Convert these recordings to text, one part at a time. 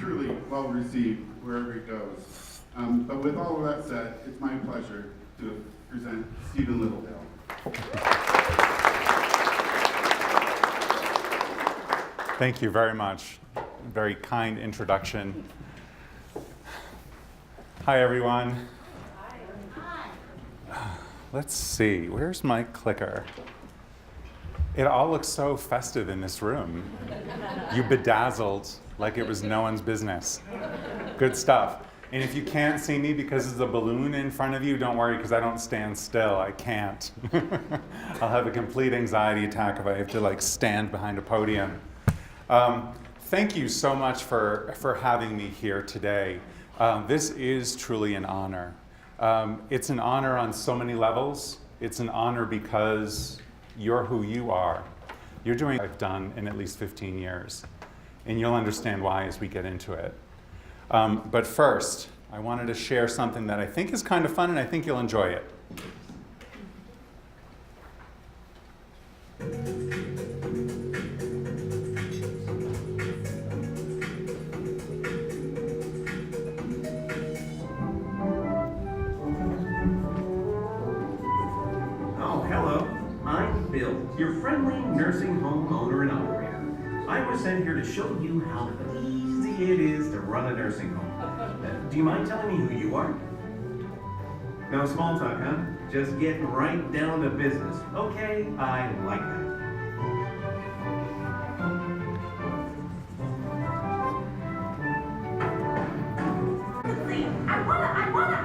truly well received wherever it goes. But with all of that said, it's my pleasure to present Steven Littlehale. Thank you very much. Very kind introduction. Hi, everyone. Hi. Let's see, where's my clicker? It all looks so festive in this room. You bedazzled like it was no one's business. Good stuff. And if you can't see me because there's a balloon in front of you, don't worry, because I don't stand still. I can't. I'll have a complete anxiety attack if I have to stand behind a podium. Thank you so much for having me here today. This is truly an honor. It's an honor on so many levels. It's an honor because you're who you are. You're doing what I've done in at least 15 years. And you'll understand why as we get into it. But first, I wanted to share something that I think is kind of fun, and I think you'll enjoy it. Oh, hello. I'm Bill, your friendly nursing home owner and operator. I was sent here to show you how easy it is to run a nursing home. Do you mind telling me who you are? No small talk, huh? Just getting right down to business. Okay, I like that. I wanna.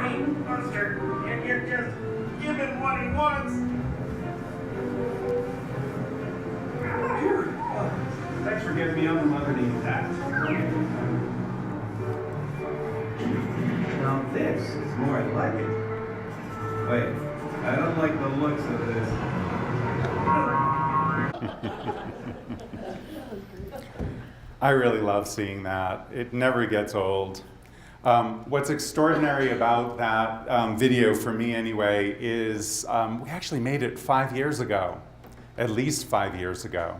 Hey, Buster, you're just giving what he wants. Phew. Thanks for getting me on the underneath that. Now this is more like it. Wait, I don't like the looks of this. I really love seeing that. It never gets old. What's extraordinary about that video, for me anyway, is we actually made it 5 years ago, at least 5 years ago.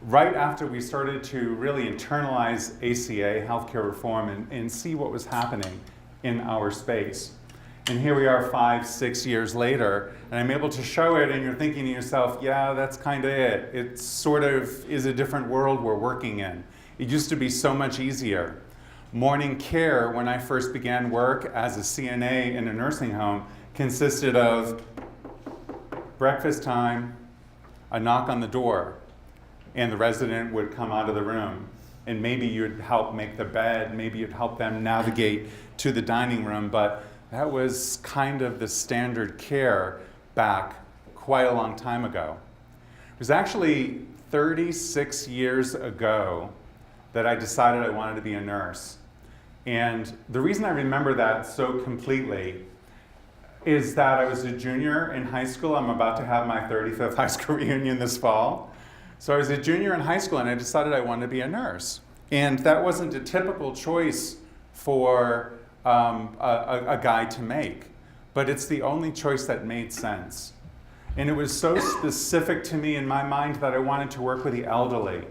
Right after we started to really internalize ACA, healthcare reform, and see what was happening in our space. And here we are 5, 6 years later, and I'm able to show it, and you're thinking to yourself, yeah, that's kind of it. It sort of is a different world we're working in. It used to be so much easier. Morning care, when I first began work as a CNA in a nursing home, consisted of breakfast time, a knock on the door, and the resident would come out of the room. And maybe you'd help make the bed, maybe you'd help them navigate to the dining room, but that was kind of the standard care back quite a long time ago. It was actually 36 years ago that I decided I wanted to be a nurse. And the reason I remember that so completely is that I was a junior in high school. I'm about to have my 35th high school reunion this fall. So I was a junior in high school, and I decided I wanted to be a nurse. And that wasn't a typical choice for a guy to make, but it's the only choice that made sense. And it was so specific to me in my mind that I wanted to work with the elderly,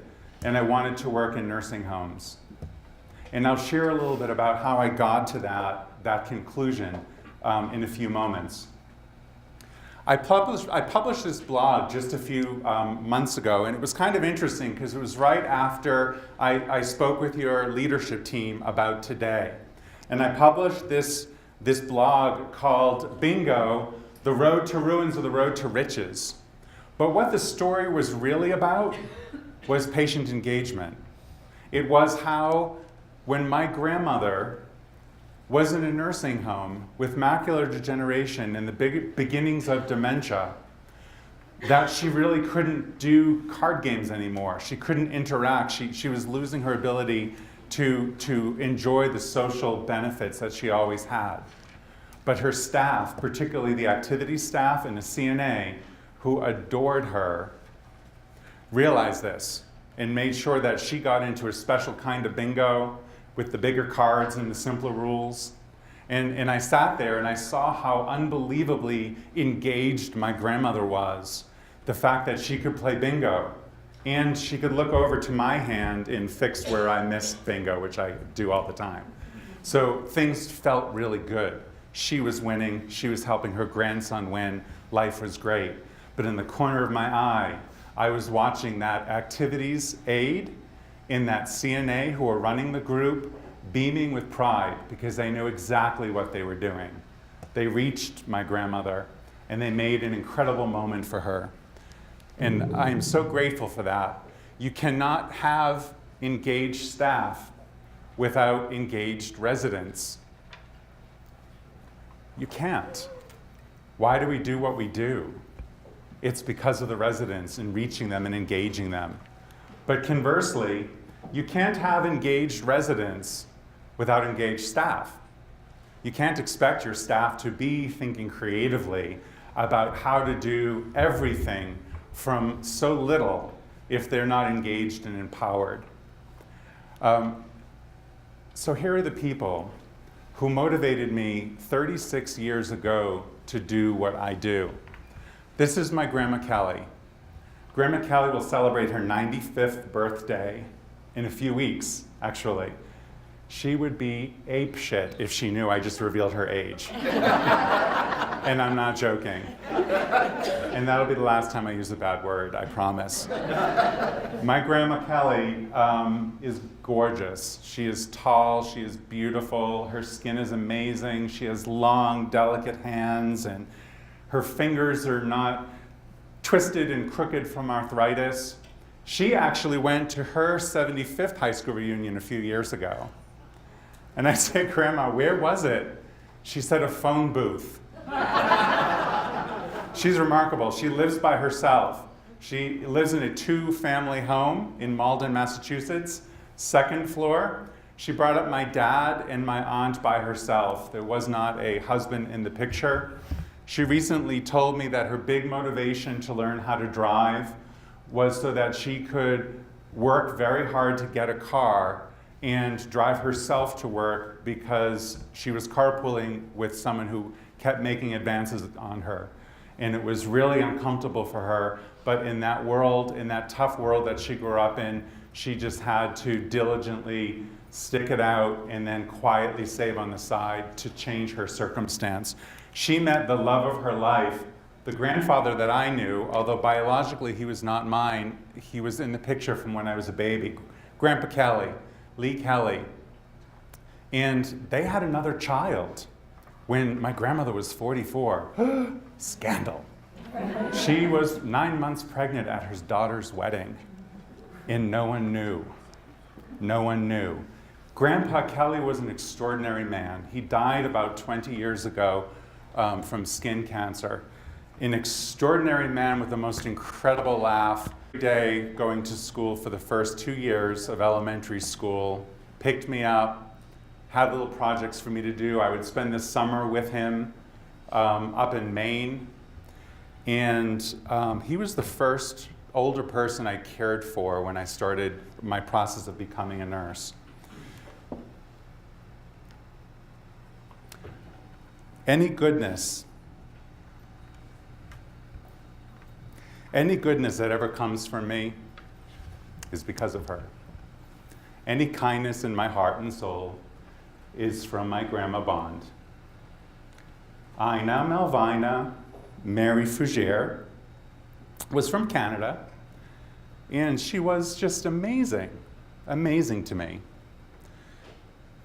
and I wanted to work in nursing homes. And I'll share a little bit about how I got to that conclusion in a few moments. I published this blog just a few months ago, and it was kind of interesting because it was right after I spoke with your leadership team about today. And I published this blog called Bingo, The Road to Ruins or the Road to Riches. But what the story was really about was patient engagement. It was how, when my grandmother was in a nursing home with macular degeneration and the beginnings of dementia, that she really couldn't do card games anymore. She couldn't interact. She was losing her ability to enjoy the social benefits that she always had. But her staff, particularly the activity staff and the CNA, who adored her, realized this and made sure that she got into a special kind of bingo with the bigger cards and the simpler rules. And I sat there and I saw how unbelievably engaged my grandmother was. The fact that she could play bingo And she could look over to my hand and fix where I missed bingo, which I do all the time. So things felt really good. She was winning. She was helping her grandson win. Life was great. But in the corner of my eye, I was watching that activities aide and that CNA who were running the group beaming with pride because they knew exactly what they were doing. They reached my grandmother and they made an incredible moment for her. And I am so grateful for that. You cannot have engaged staff without engaged residents. You can't. Why do we do what we do? It's because of the residents and reaching them and engaging them. But conversely, you can't have engaged residents without engaged staff. You can't expect your staff to be thinking creatively about how to do everything from so little if they're not engaged and empowered. So here are the people who motivated me 36 years ago to do what I do. This is my Grandma Kelly. Grandma Kelly will celebrate her 95th birthday in a few weeks, actually. She would be apeshit if she knew I just revealed her age. And I'm not joking. And that'll be the last time I use a bad word, I promise. My Grandma Kelly is gorgeous. She is tall, she is beautiful, her skin is amazing, she has long, delicate hands, and her fingers are not twisted and crooked from arthritis. She actually went to her 75th high school reunion a few years ago. And I said, Grandma, where was it? She said, a phone booth. She's remarkable. She lives by herself. She lives in a 2-family home in Malden, Massachusetts, 2nd floor. She brought up my dad and my aunt by herself. There was not a husband in the picture. She recently told me that her big motivation to learn how to drive was so that she could work very hard to get a car and drive herself to work because she was carpooling with someone who kept making advances on her. And it was really uncomfortable for her, but in that world, in that tough world that she grew up in, she just had to diligently stick it out and then quietly save on the side to change her circumstance. She met the love of her life, the grandfather that I knew, although biologically he was not mine. He was in the picture from when I was a baby. Grandpa Kelly, Lee Kelly. And they had another child when my grandmother was 44. Scandal. She was 9 months pregnant at her daughter's wedding, and no one knew. No one knew. Grandpa Kelly was an extraordinary man. He died about 20 years ago from skin cancer. An extraordinary man with the most incredible laugh. Every day going to school for the first 2 years of elementary school, picked me up, had little projects for me to do. I would spend the summer with him up in Maine. And he was the first older person I cared for when I started my process of becoming a nurse. Any goodness that ever comes from me is because of her. Any kindness in my heart and soul is from my Grandma Bond. Ina Malvina Mary Fougere was from Canada, and she was just amazing, amazing to me.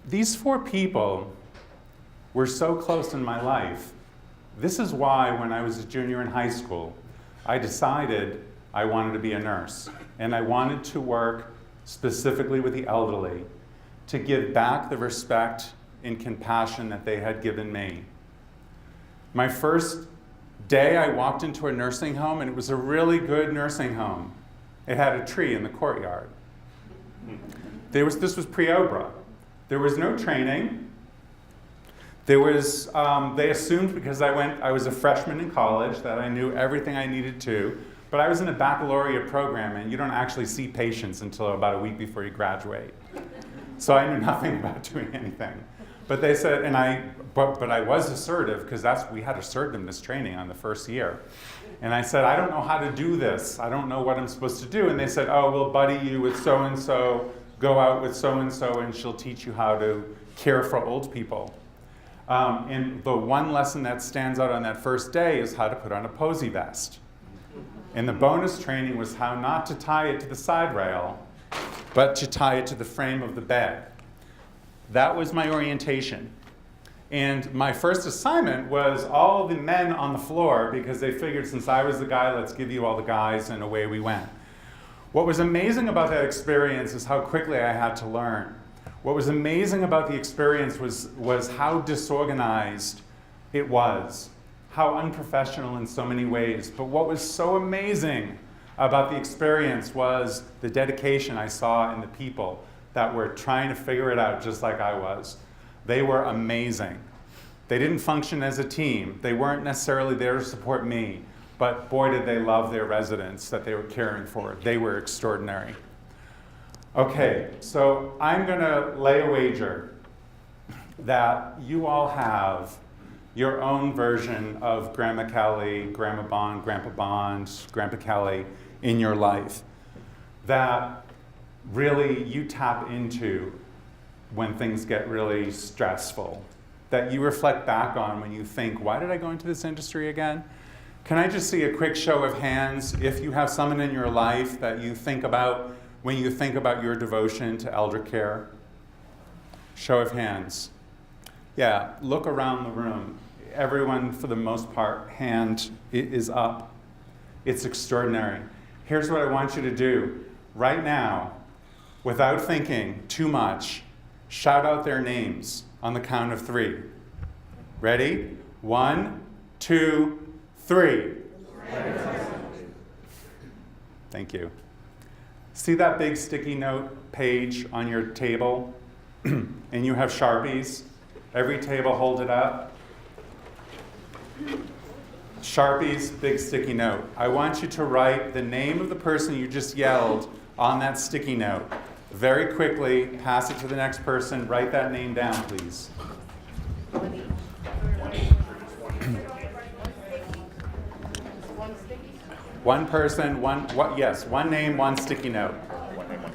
These 4 people were so close in my life. This is why when I was a junior in high school, I decided I wanted to be a nurse, and I wanted to work specifically with the elderly to give back the respect and compassion that they had given me. My first day I walked into a nursing home, and it was a really good nursing home. It had a tree in the courtyard. This was pre-OBRA. There was no training. There was, they assumed because I was a freshman in college that I knew everything I needed to, but I was in a baccalaureate program, and you don't actually see patients until about a week before you graduate. So I knew nothing about doing anything. But they said, but I was assertive because we had assertiveness training on the first year. And I said, I don't know how to do this. I don't know what I'm supposed to do. And they said, oh, we'll buddy you with so-and-so, go out with so-and-so, and she'll teach you how to care for old people. And the one lesson that stands out on that first day is how to put on a posy vest. And the bonus training was how not to tie it to the side rail, but to tie it to the frame of the bed. That was my orientation. And my first assignment was all the men on the floor, because they figured since I was the guy, let's give you all the guys, and away we went. What was amazing about that experience is how quickly I had to learn. What was amazing about the experience was how disorganized it was, how unprofessional in so many ways. But what was so amazing about the experience was the dedication I saw in the people that were trying to figure it out just like I was. They were amazing. They didn't function as a team. They weren't necessarily there to support me, but boy did they love their residents that they were caring for. They were extraordinary. Okay, so I'm gonna lay a wager that you all have your own version of Grandma Kelly, Grandma Bond, Grandpa Bond, Grandpa Kelly in your life that really you tap into when things get really stressful, that you reflect back on when you think, why did I go into this industry again? Can I just see a quick show of hands if you have someone in your life that you think about when you think about your devotion to elder care? Show of hands. Yeah, look around the room. Everyone, for the most part, hand is up. It's extraordinary. Here's what I want you to do. Right now, without thinking too much, shout out their names on the count of 3. Ready? 1, 2, 3. Thank you. See that big sticky note page on your table? And you have Sharpies? Every table, hold it up. Sharpies, big sticky note. I want you to write the name of the person you just yelled on that sticky note. Very quickly, pass it to the next person. Write that name down, please. One person, one name, one sticky note.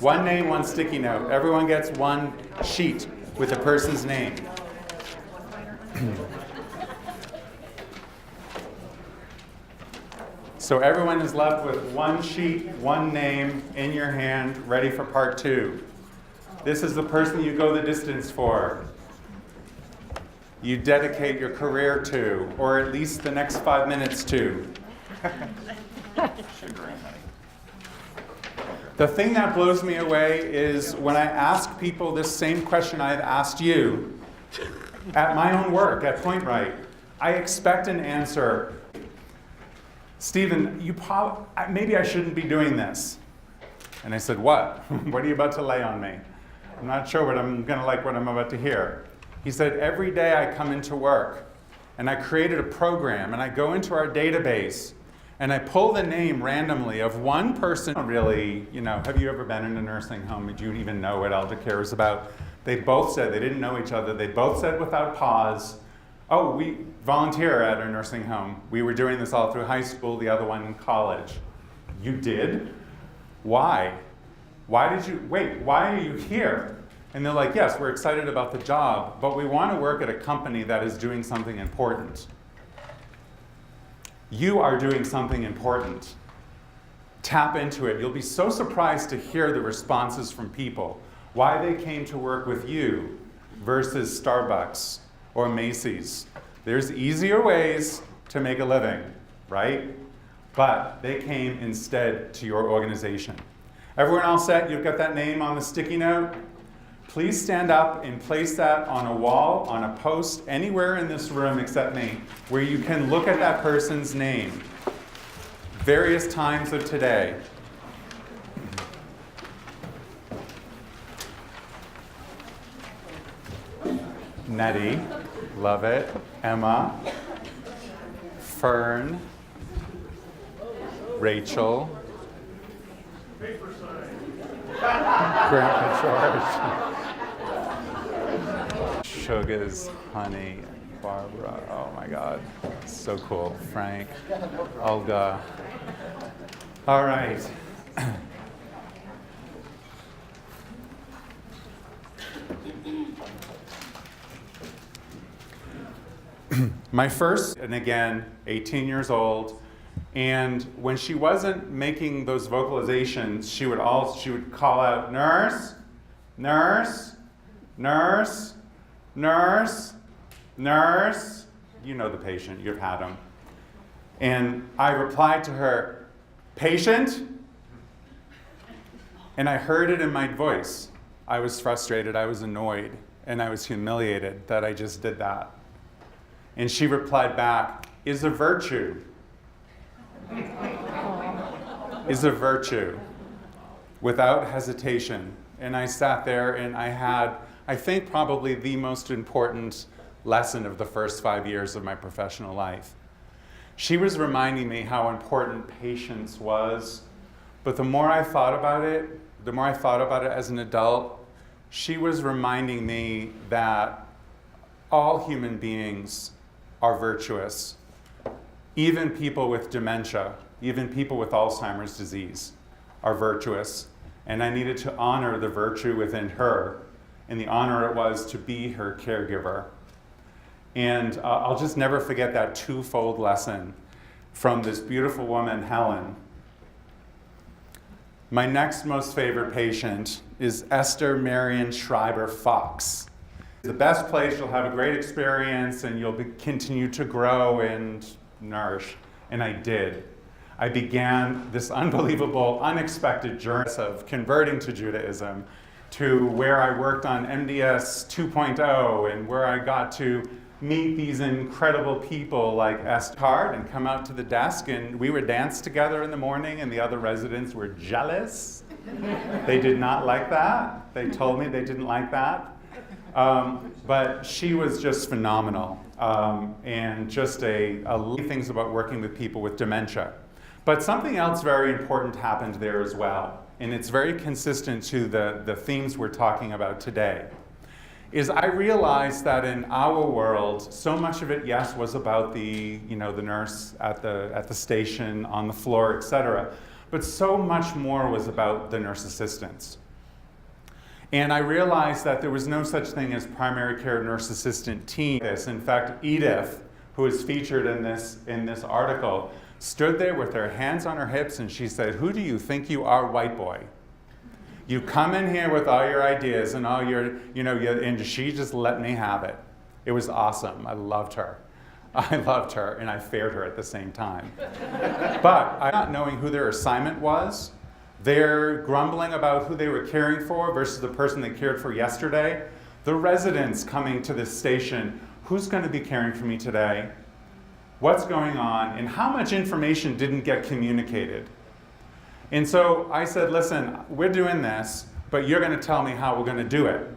One name, one sticky note. Everyone gets one sheet with a person's name. So everyone is left with one sheet, one name in your hand, ready for part 2. This is the person you go the distance for. You dedicate your career to, or at least the next 5 minutes to. The thing that blows me away is when I ask people this same question I've asked you at my own work, at Point Right, I expect an answer. Stephen, maybe I shouldn't be doing this. And I said, what? What are you about to lay on me? I'm not sure what I'm about to hear. He said, every day I come into work and I created a program and I go into our database and I pull the name randomly of one person. Really, have you ever been in a nursing home? Did you even know what elder care is about? They both said, they didn't know each other. They both said without pause, oh, we volunteer at a nursing home. We were doing this all through high school, the other one in college. You did? Why? Why are you here? And they're like, yes, we're excited about the job, but we want to work at a company that is doing something important. You are doing something important. Tap into it. You'll be so surprised to hear the responses from people, why they came to work with you versus Starbucks or Macy's. There's easier ways to make a living, right? But they came instead to your organization. Everyone all set? You've got that name on the sticky note? Please stand up and place that on a wall, on a post, anywhere in this room except me, where you can look at that person's name. Various times of today. Nettie, love it. Emma, Fern, Rachel, Grandpa George, Sugar's honey. Barbara, oh my God, so cool. Frank, Olga. All right. My first, and again, 18 years old, and when she wasn't making those vocalizations, she would call out, nurse, nurse, nurse, nurse, nurse. You know the patient, you've had him. And I replied to her, patient? And I heard it in my voice. I was frustrated, I was annoyed, and I was humiliated that I just did that. And she replied back, is a virtue. Is a virtue, without hesitation. And I sat there and I had, I think, probably the most important lesson of the first 5 years of my professional life. She was reminding me how important patience was, but the more I thought about it as an adult, she was reminding me that all human beings are virtuous. Even people with dementia, even people with Alzheimer's disease are virtuous. And I needed to honor the virtue within her, and the honor it was to be her caregiver. And I'll just never forget that twofold lesson from this beautiful woman, Helen. My next most favorite patient is Esther Marion Schreiber Fox. The best place, you'll have a great experience, and you'll continue to grow and nourish. And I did. I began this unbelievable, unexpected journey of converting to Judaism, to where I worked on MDS 2.0 and where I got to meet these incredible people like Esther and come out to the desk, and we would dance together in the morning, and the other residents were jealous. They did not like that. They told me they didn't like that. But she was just phenomenal, and just things about working with people with dementia. But something else very important happened there as well, and it's very consistent to the themes we're talking about today, is I realized that in our world, so much of it, yes, was about the nurse at the station, on the floor, etc., but so much more was about the nurse assistants. And I realized that there was no such thing as primary care nurse assistant team. In fact, Edith, who is featured in this article, stood there with her hands on her hips and she said, "Who do you think you are, white boy? You come in here with all your ideas and all your, and she just let me have it." It was awesome. I loved her. And I feared her at the same time. But not knowing who their assignment was, they're grumbling about who they were caring for versus the person they cared for yesterday. The residents coming to this station, who's going to be caring for me today? What's going on? And how much information didn't get communicated? And so I said, listen, we're doing this, but you're going to tell me how we're going to do it.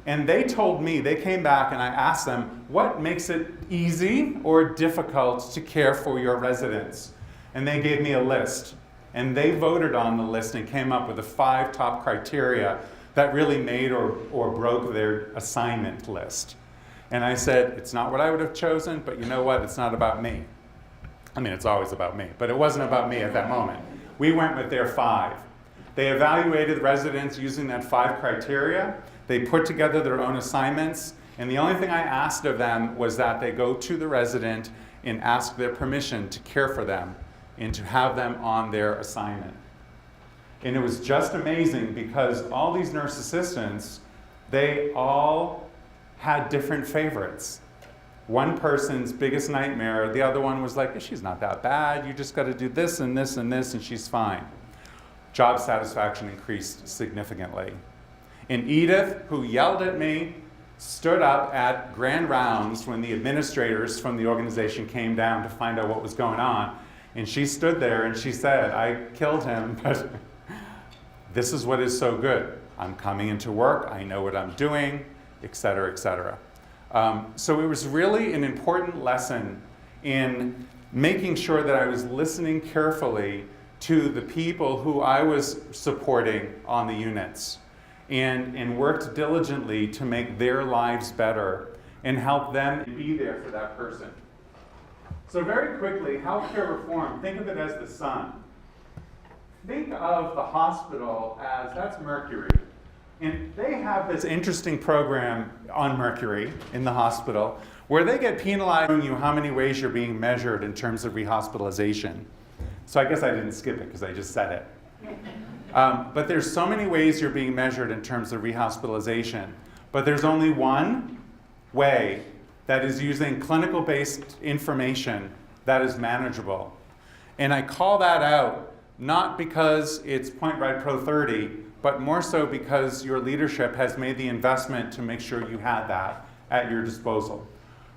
And they told me, they came back and I asked them, what makes it easy or difficult to care for your residents? And they gave me a list. And they voted on the list and came up with the 5 top criteria that really made or broke their assignment list. And I said, it's not what I would have chosen, but you know what? It's not about me. I mean, it's always about me, but it wasn't about me at that moment. We went with their 5. They evaluated residents using that 5 criteria. They put together their own assignments. And the only thing I asked of them was that they go to the resident and ask their permission to care for them and to have them on their assignment. And it was just amazing because all these nurse assistants, they all had different favorites. One person's biggest nightmare, the other one was like, she's not that bad, you just got to do this and this and this and she's fine. Job satisfaction increased significantly. And Edith, who yelled at me, stood up at grand rounds when the administrators from the organization came down to find out what was going on. And she stood there and she said, I killed him, but this is what is so good. I'm coming into work, I know what I'm doing, et cetera, et cetera. So it was really an important lesson in making sure that I was listening carefully to the people who I was supporting on the units and worked diligently to make their lives better and help them be there for that person. So very quickly, healthcare reform, think of it as the sun. Think of the hospital as, that's Mercury. And they have this interesting program on Mercury in the hospital where they get penalized showing you how many ways you're being measured in terms of rehospitalization. So I guess I didn't skip it because I just said it. But there's so many ways you're being measured in terms of rehospitalization. But there's only one way that is using clinical-based information that is manageable. And I call that out not because it's Point Right Pro 30, but more so because your leadership has made the investment to make sure you had that at your disposal.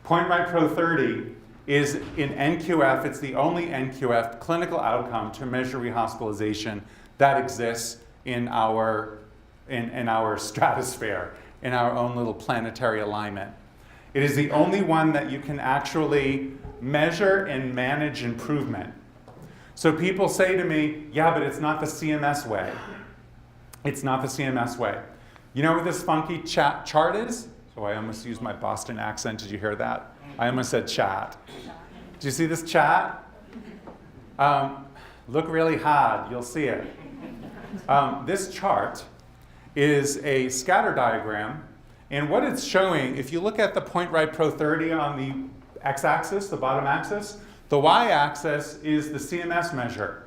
Point Right Pro 30 is in NQF, it's the only NQF clinical outcome to measure rehospitalization that exists in our stratosphere, in our own little planetary alignment. It is the only one that you can actually measure and manage improvement. So people say to me, yeah, but it's not the CMS way. It's not the CMS way. You know what this funky chart is? So I almost used my Boston accent. Did you hear that? I almost said chat. Do you see this chat? Look really hard. You'll see it. This chart is a scatter diagram. And what it's showing, if you look at the Point Right Pro 30 on the x-axis, the bottom axis, the y-axis is the CMS measure.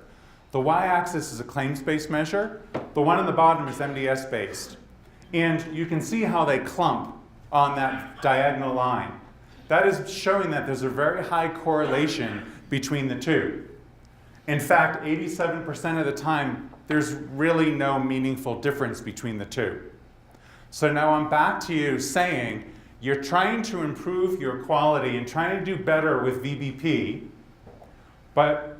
The y-axis is a claims-based measure. The one on the bottom is MDS-based. And you can see how they clump on that diagonal line. That is showing that there's a very high correlation between the two. In fact, 87% of the time, there's really no meaningful difference between the two. So now I'm back to you saying, you're trying to improve your quality and trying to do better with VBP, but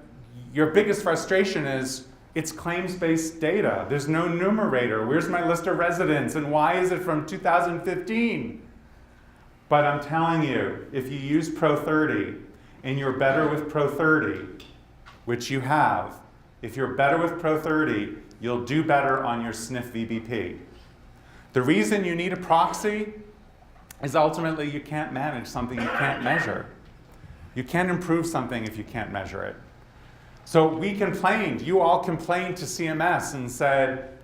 your biggest frustration is it's claims-based data. There's no numerator. Where's my list of residents and why is it from 2015? But I'm telling you, if you use Pro 30 and you're better with Pro 30, which you have, if you're better with Pro 30, you'll do better on your SNF VBP. The reason you need a proxy is ultimately you can't manage something you can't measure. You can't improve something if you can't measure it. So we complained, you all complained to CMS and said,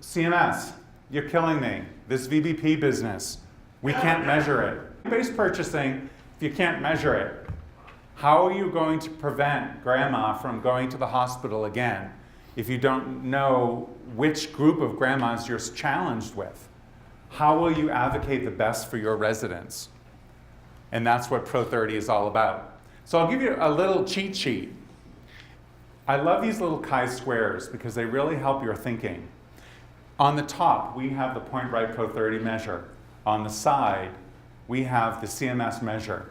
CMS, you're killing me. This VBP business, we can't measure it. Based purchasing, if you can't measure it, how are you going to prevent grandma from going to the hospital again if you don't know which group of grandmas you're challenged with? How will you advocate the best for your residents? And that's what Pro 30 is all about. So I'll give you a little cheat sheet. I love these little chi-squares because they really help your thinking. On the top, we have the Point Right Pro 30 measure. On the side, we have the CMS measure.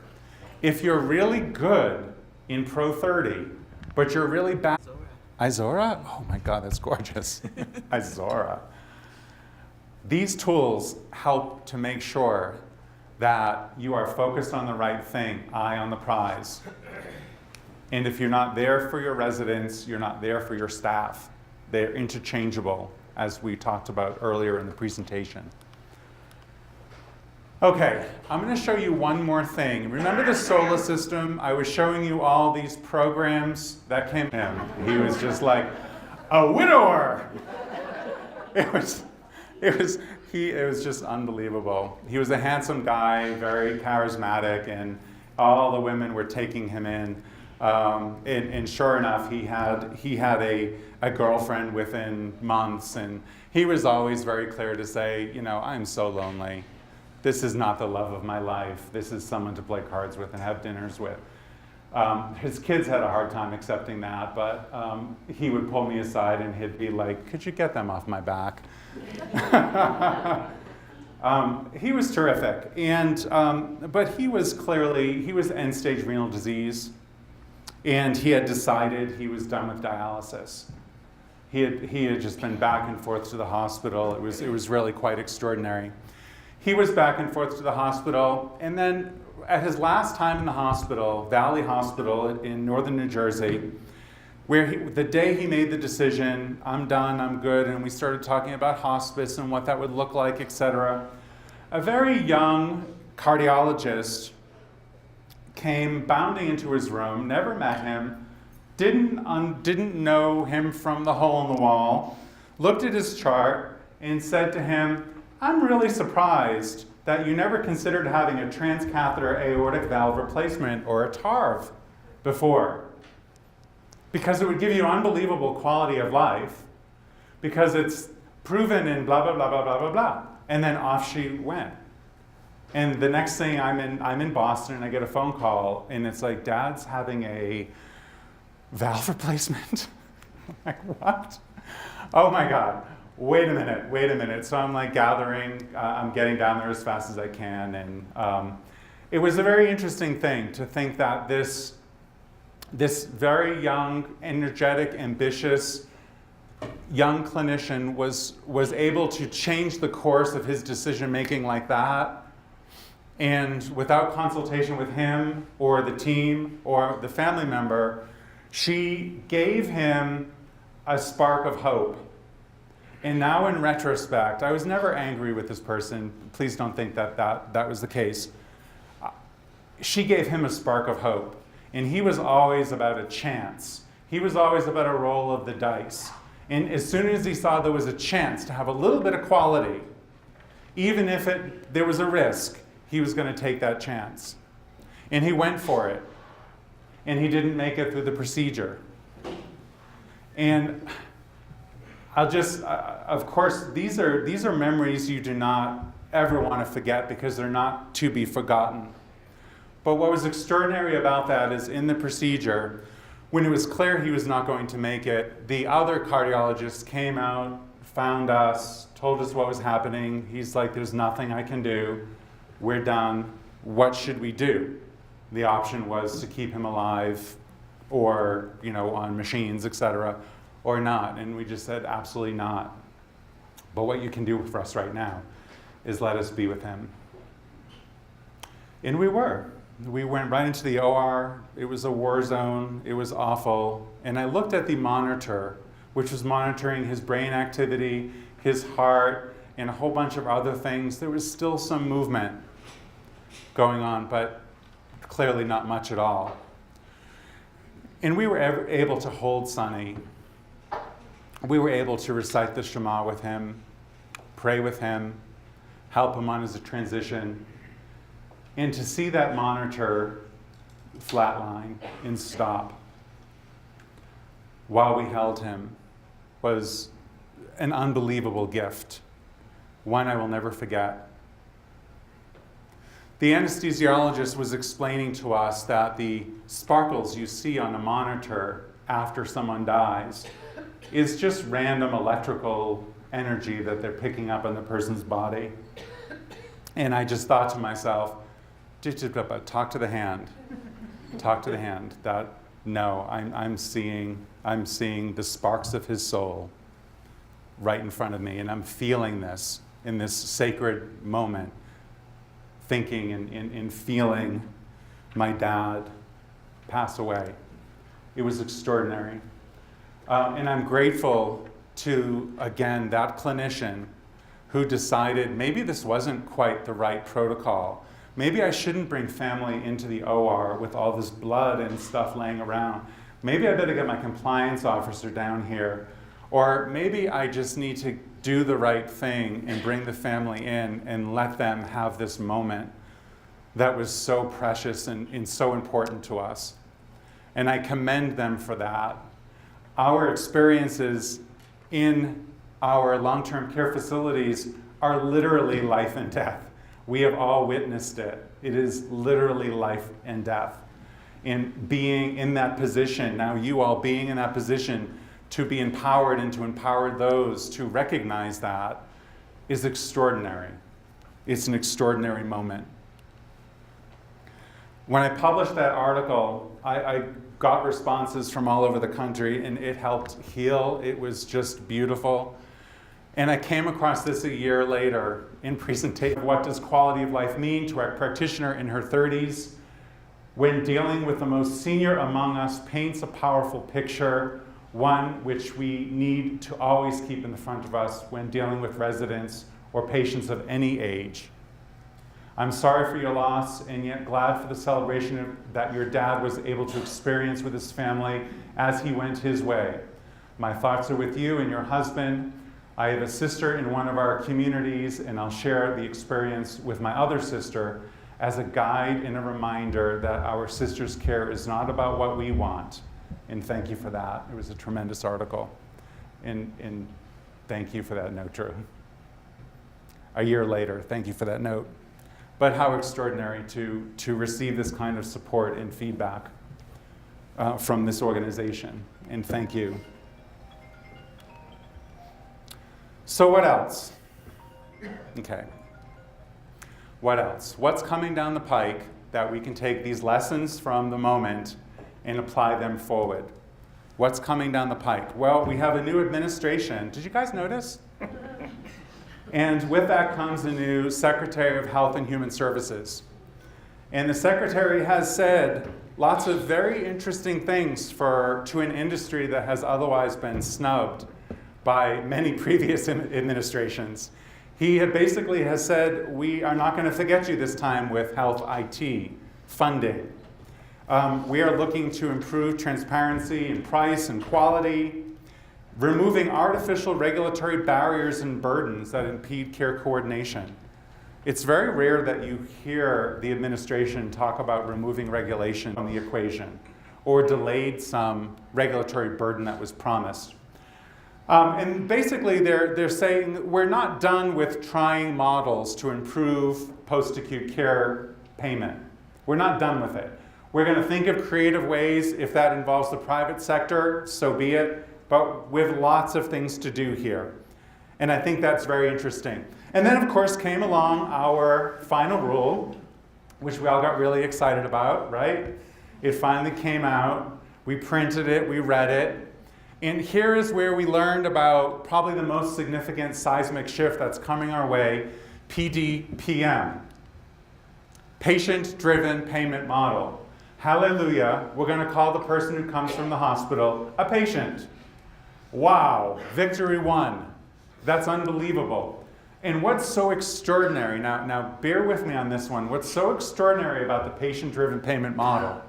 If you're really good in Pro 30, but you're really bad. Izora? Oh my God, that's gorgeous. Izora. These tools help to make sure that you are focused on the right thing, eye on the prize. And if you're not there for your residents, you're not there for your staff. They're interchangeable, as we talked about earlier in the presentation. Okay, I'm going to show you one more thing. Remember the solar system? I was showing you all these programs that came in. He was just like, a widower! It was just unbelievable. He was a handsome guy, very charismatic, and all the women were taking him in. And sure enough, he had a girlfriend within months, and he was always very clear to say, you know, I'm so lonely. This is not the love of my life. This is someone to play cards with and have dinners with. His kids had a hard time accepting that, but he would pull me aside and he'd be like, could you get them off my back? He was terrific, but he was end-stage renal disease, and he had decided he was done with dialysis. He had just been back and forth to the hospital. It was really quite extraordinary. He was back and forth to the hospital, and then at his last time in the hospital, Valley Hospital in northern New Jersey, where the day he made the decision, I'm done, I'm good, and we started talking about hospice and what that would look like, etc. A very young, cardiologist came bounding into his room, never met him, didn't know him from the hole in the wall, looked at his chart and said to him, "I'm really surprised that you never considered having a transcatheter aortic valve replacement or a TARV before. Because it would give you unbelievable quality of life, because it's proven in blah, blah, blah, blah, blah, blah, blah." And then off she went. And the next thing, I'm in Boston, and I get a phone call, and it's like, "Dad's having a valve replacement." I'm like, "What? Oh my God. Wait a minute. So I'm like gathering, I'm getting down there as fast as I can. And it was a very interesting thing to think that this very young, energetic, ambitious, young clinician was able to change the course of his decision making like that. And without consultation with him or the team or the family member, she gave him a spark of hope. And now in retrospect, I was never angry with this person. Please don't think that was the case. She gave him a spark of hope. And he was always about a chance. He was always about a roll of the dice. And as soon as he saw there was a chance to have a little bit of quality, even if there was a risk, he was going to take that chance. And he went for it. And he didn't make it through the procedure. And I'll just, of course, these are memories you do not ever want to forget because they're not to be forgotten. But what was extraordinary about that is in the procedure, when it was clear he was not going to make it, the other cardiologist came out, found us, told us what was happening. He's like, "There's nothing I can do. We're done. What should we do?" The option was to keep him alive or, on machines, etc., or not. And we just said, absolutely not. But what you can do for us right now is let us be with him. And we were. We went right into the OR. It was a war zone. It was awful. And I looked at the monitor, which was monitoring his brain activity, his heart, and a whole bunch of other things. There was still some movement going on, but clearly not much at all. And we were able to hold Sonny. We were able to recite the Shema with him, pray with him, help him on his transition, and to see that monitor flatline and stop while we held him was an unbelievable gift, one I will never forget. The anesthesiologist was explaining to us that the sparkles you see on a monitor after someone dies is just random electrical energy that they're picking up in the person's body. And I just thought to myself, talk to the hand. Talk to the hand. That, no, I'm seeing the sparks of his soul right in front of me, and I'm feeling this in this sacred moment, thinking and feeling my dad pass away. It was extraordinary. And I'm grateful to, again, that clinician who decided maybe this wasn't quite the right protocol. Maybe I shouldn't bring family into the OR with all this blood and stuff laying around. Maybe I better get my compliance officer down here. Or maybe I just need to do the right thing and bring the family in and let them have this moment that was so precious and so important to us. And I commend them for that. Our experiences in our long-term care facilities are literally life and death. We have all witnessed it. It is literally life and death. And being in that position, now you all being in that position to be empowered and to empower those to recognize that is extraordinary. It's an extraordinary moment. When I published that article, I got responses from all over the country, and it helped heal. It was just beautiful. And I came across this a year later in presentation. What does quality of life mean to a practitioner in her 30s? When dealing with the most senior among us, paints a powerful picture, one which we need to always keep in the front of us when dealing with residents or patients of any age. I'm sorry for your loss, and yet glad for the celebration that your dad was able to experience with his family as he went his way. My thoughts are with you and your husband. I have a sister in one of our communities, and I'll share the experience with my other sister as a guide and a reminder that our sister's care is not about what we want. And thank you for that. It was a tremendous article. And thank you for that note, Drew. A year later, thank you for that note. But how extraordinary to receive this kind of support and feedback from this organization. And thank you. So what else? Okay. What else? What's coming down the pike that we can take these lessons from the moment and apply them forward? What's coming down the pike? Well, we have a new administration. Did you guys notice? And with that comes a new Secretary of Health and Human Services. And the Secretary has said lots of very interesting things to an industry that has otherwise been snubbed by many previous administrations. He basically has said, we are not going to forget you this time with health IT funding. We are looking to improve transparency and price and quality, removing artificial regulatory barriers and burdens that impede care coordination. It's very rare that you hear the administration talk about removing regulation from the equation or delayed some regulatory burden that was promised. And basically, they're saying we're not done with trying models to improve post-acute care payment. We're not done with it. We're going to think of creative ways. If that involves the private sector, so be it. But we have lots of things to do here. And I think that's very interesting. And then, of course, came along our final rule, which we all got really excited about, right? It finally came out. We printed it. We read it. And here is where we learned about probably the most significant seismic shift that's coming our way, PDPM, patient-driven payment model. Hallelujah, we're going to call the person who comes from the hospital a patient. Wow, victory won. That's unbelievable. And what's so extraordinary, now bear with me on this one, what's so extraordinary about the patient-driven payment model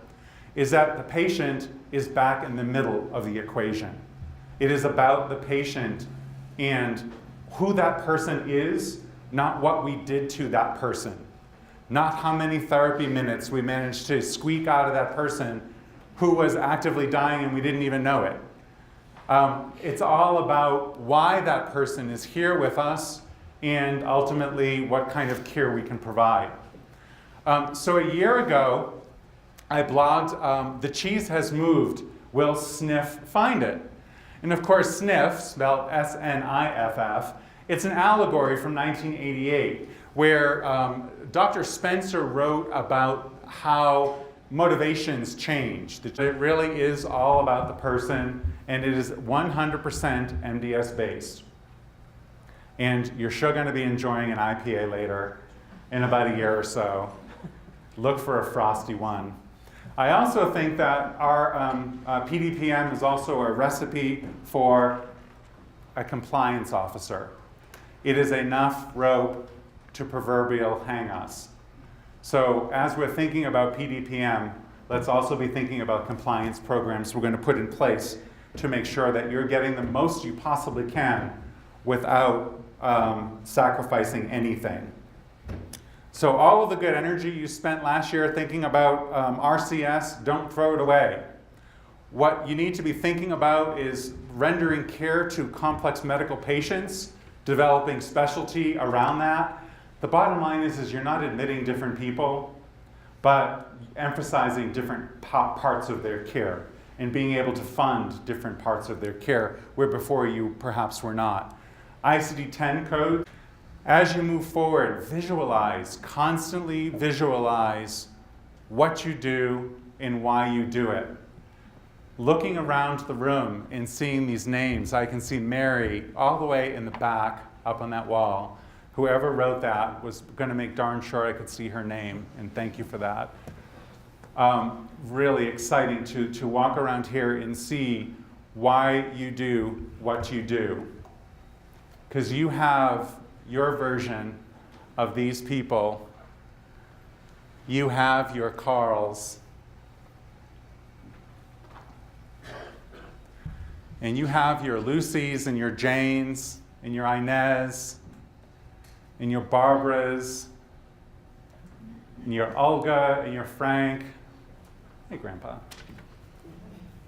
is that the patient is back in the middle of the equation. It is about the patient and who that person is, not what we did to that person. Not how many therapy minutes we managed to squeak out of that person who was actively dying and we didn't even know it. It's all about why that person is here with us and ultimately what kind of care we can provide. So a year ago, I blogged, The Cheese Has Moved, Will Sniff Find It? And of course, sniff, spelled S-N-I-F-F, it's an allegory from 1988 where Dr. Spencer wrote about how motivations change. It really is all about the person, and it is 100% MDS based. And you're sure going to be enjoying an IPA later in about a year or so. Look for a frosty one. I also think that our PDPM is also a recipe for a compliance officer. It is enough rope to proverbial hang us. So as we're thinking about PDPM, let's also be thinking about compliance programs we're going to put in place to make sure that you're getting the most you possibly can without sacrificing anything. So all of the good energy you spent last year thinking about RCS, don't throw it away. What you need to be thinking about is rendering care to complex medical patients, developing specialty around that. The bottom line is you're not admitting different people, but emphasizing different parts of their care and being able to fund different parts of their care where before you perhaps were not. ICD-10 code. As you move forward, visualize, constantly visualize what you do and why you do it. Looking around the room and seeing these names, I can see Mary all the way in the back up on that wall. Whoever wrote that was going to make darn sure I could see her name, and thank you for that. Really exciting to walk around here and see why you do what you do. Because you have your version of these people You have your Carls. And you have your Lucys and your Janes and your Inez and your Barbaras and your Olga and your Frank. Hey, Grandpa.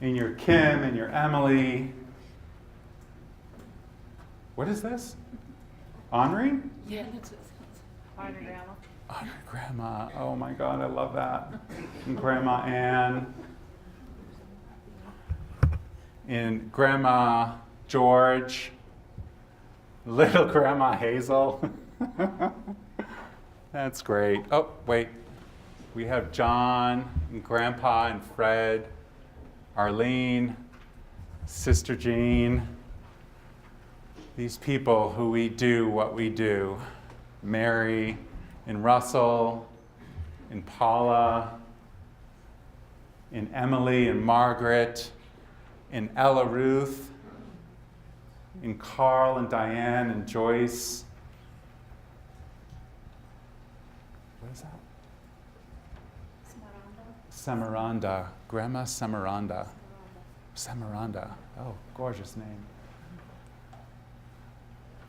And your Kim and your Emily. What is this? Henri? Yeah, that's what it sounds. Honor Grandma. Honor Grandma. Oh my God, I love that. And Grandma Ann. And Grandma George. Little Grandma Hazel. That's great. Oh, wait. We have John and Grandpa and Fred, Arlene, Sister Jean. These people who we do what we do. Mary and Russell and Paula and Emily and Margaret and Ella Ruth and Carl and Diane and Joyce. What is that? Semiranda. Grandma Semiranda. Semiranda. Oh, gorgeous name.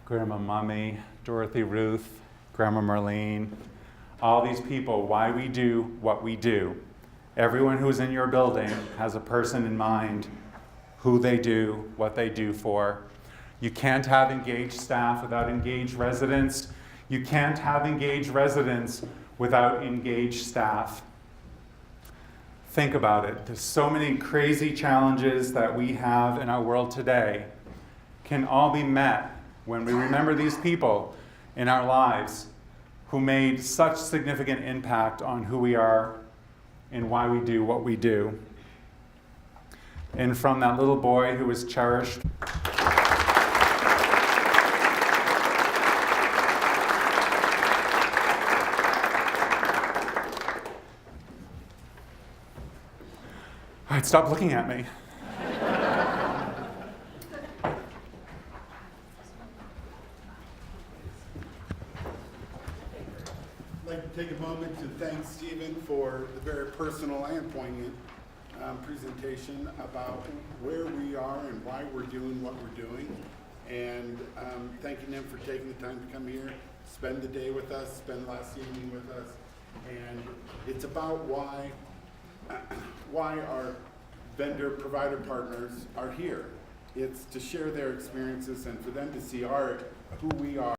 Grandma Mummy, Dorothy Ruth, Grandma Marlene. All these people, why we do what we do. Everyone who's in your building has a person in mind, who they do, what they do for. You can't have engaged staff without engaged residents. You can't have engaged residents without engaged staff. Think about it. There's so many crazy challenges that we have in our world today can all be met when we remember these people in our lives who made such significant impact on who we are and why we do what we do. And from that little boy who was cherished. All right, stop looking at me. I'd like to take a moment to thank Steven for the very personal and poignant presentation about where we are and why we're doing what we're doing. And thanking him for taking the time to come here, spend the day with us, spend last evening with us. And it's about why our vendor provider partners are here. It's to share their experiences and for them to see who we are.